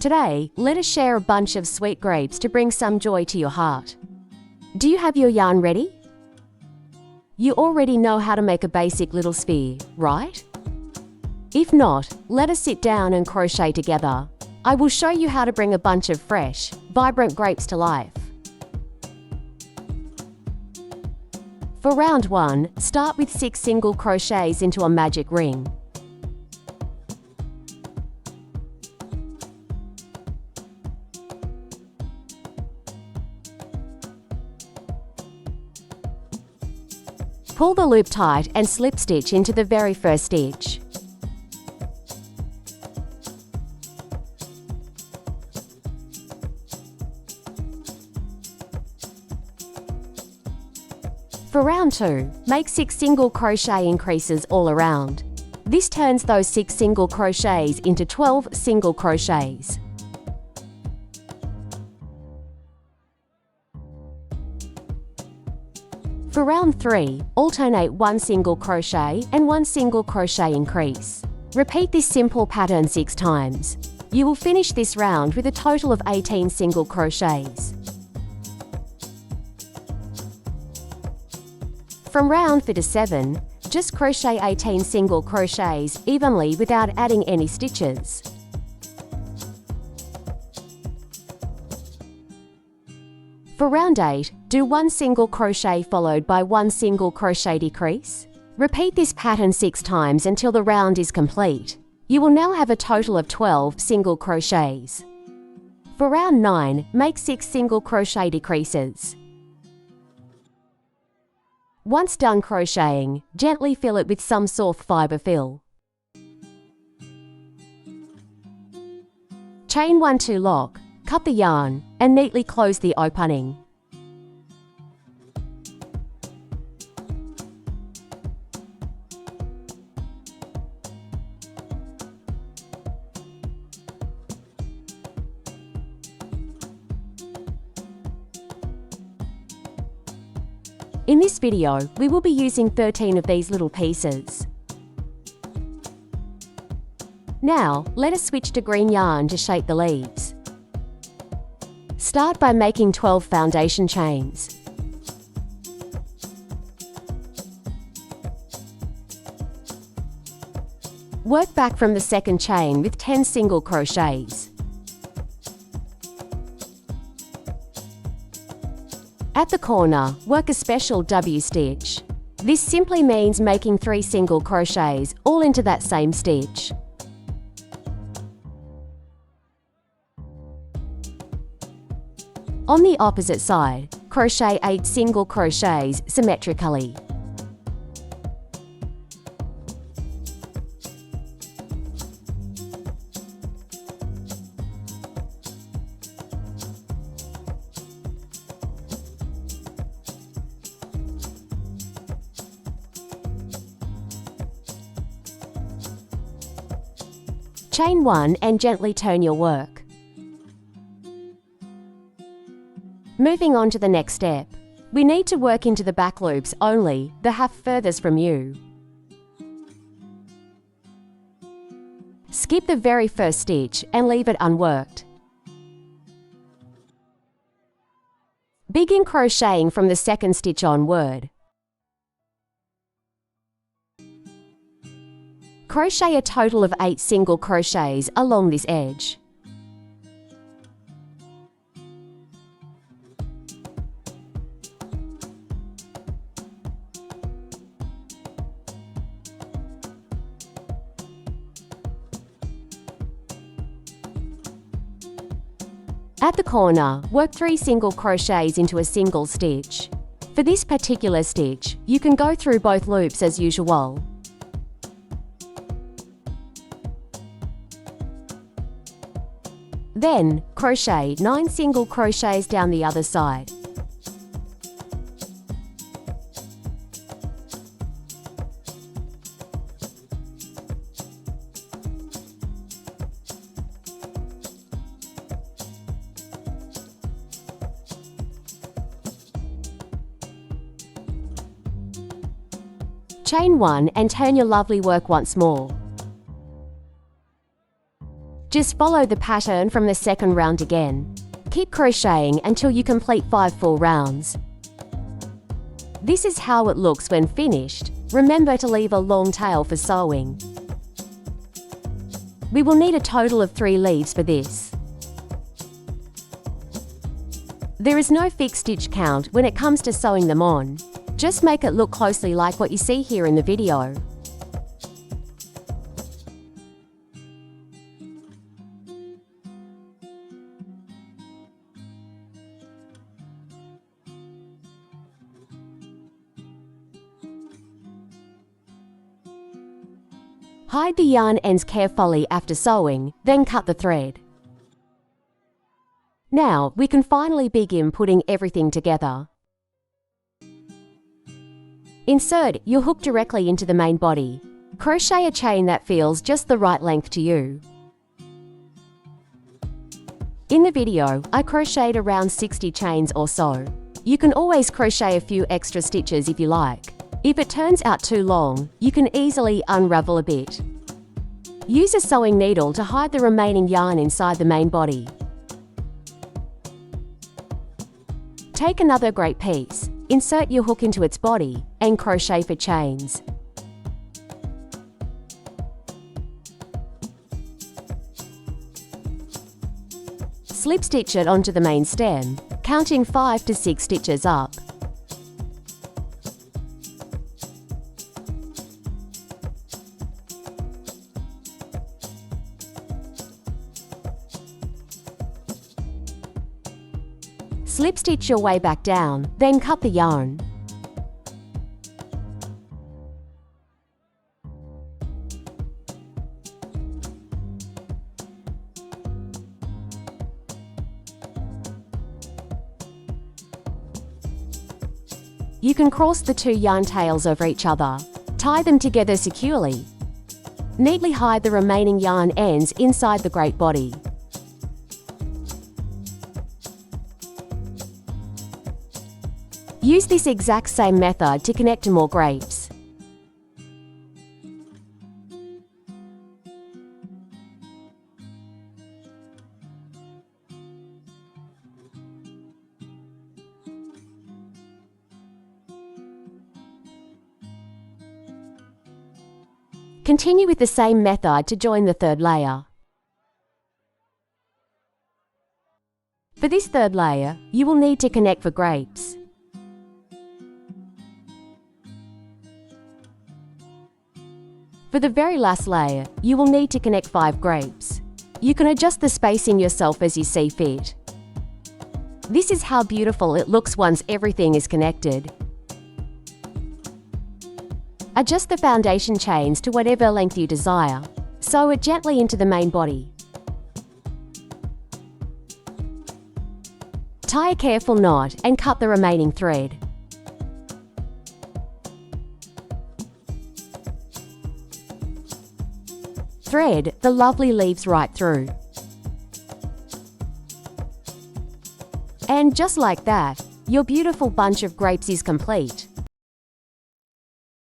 Today, let us share a bunch of sweet grapes to bring some joy to your heart. Do you have your yarn ready? You already know how to make a basic little sphere, right? If not, let us sit down and crochet together. I will show you how to bring a bunch of fresh, vibrant grapes to life. For round 1, start with 6 single crochets into a magic ring. Pull the loop tight and slip stitch into the very first stitch. For round 2, make 6 single crochet increases all around. This turns those 6 single crochets into 12 single crochets. For round 3, alternate 1 single crochet and 1 single crochet increase. Repeat this simple pattern 6 times. You will finish this round with a total of 18 single crochets. From round 4 to 7, just crochet 18 single crochets evenly without adding any stitches. For round 8, do 1 single crochet followed by 1 single crochet decrease. Repeat this pattern 6 times until the round is complete. You will now have a total of 12 single crochets. For round 9, make 6 single crochet decreases. Once done crocheting, gently fill it with some soft fibre fill. Chain 1-2 lock, cut the yarn, and neatly close the opening. In this video, we will be using 13 of these little pieces. Now, let us switch to green yarn to shape the leaves. Start by making 12 foundation chains. Work back from the second chain with 10 single crochets. At the corner, work a special W stitch. This simply means making 3 single crochets all into that same stitch. On the opposite side, crochet 8 single crochets symmetrically. Chain 1 and gently turn your work. Moving on to the next step. We need to work into the back loops only, the half furthest from you. Skip the very first stitch and leave it unworked. Begin crocheting from the second stitch onward. Crochet a total of 8 single crochets along this edge. At the corner, work 3 single crochets into a single stitch. For this particular stitch, you can go through both loops as usual. Then, crochet 9 single crochets down the other side. Chain 1 and turn your lovely work once more. Just follow the pattern from the second round again. Keep crocheting until you complete 5 full rounds. This is how it looks when finished. Remember to leave a long tail for sewing. We will need a total of 3 leaves for this. There is no fixed stitch count when it comes to sewing them on. Just make it look closely like what you see here in the video. Hide the yarn ends carefully after sewing, then cut the thread. Now, we can finally begin putting everything together. Insert your hook directly into the main body. Crochet a chain that feels just the right length to you. In the video, I crocheted around 60 chains or so. You can always crochet a few extra stitches if you like. If it turns out too long, you can easily unravel a bit. Use a sewing needle to hide the remaining yarn inside the main body. Take another grape piece, insert your hook into its body, and crochet for chains. Slip stitch it onto the main stem, counting 5 to 6 stitches up. Slip stitch your way back down, then cut the yarn. You can cross the 2 yarn tails over each other. Tie them together securely. Neatly hide the remaining yarn ends inside the grape body. Use this exact same method to connect to more grapes. Continue with the same method to join the third layer. For this third layer, you will need to connect for grapes. For the very last layer, you will need to connect 5 grapes. You can adjust the spacing yourself as you see fit. This is how beautiful it looks once everything is connected. Adjust the foundation chains to whatever length you desire. Sew it gently into the main body. Tie a careful knot and cut the remaining thread. Thread the lovely leaves right through. And just like that, your beautiful bunch of grapes is complete.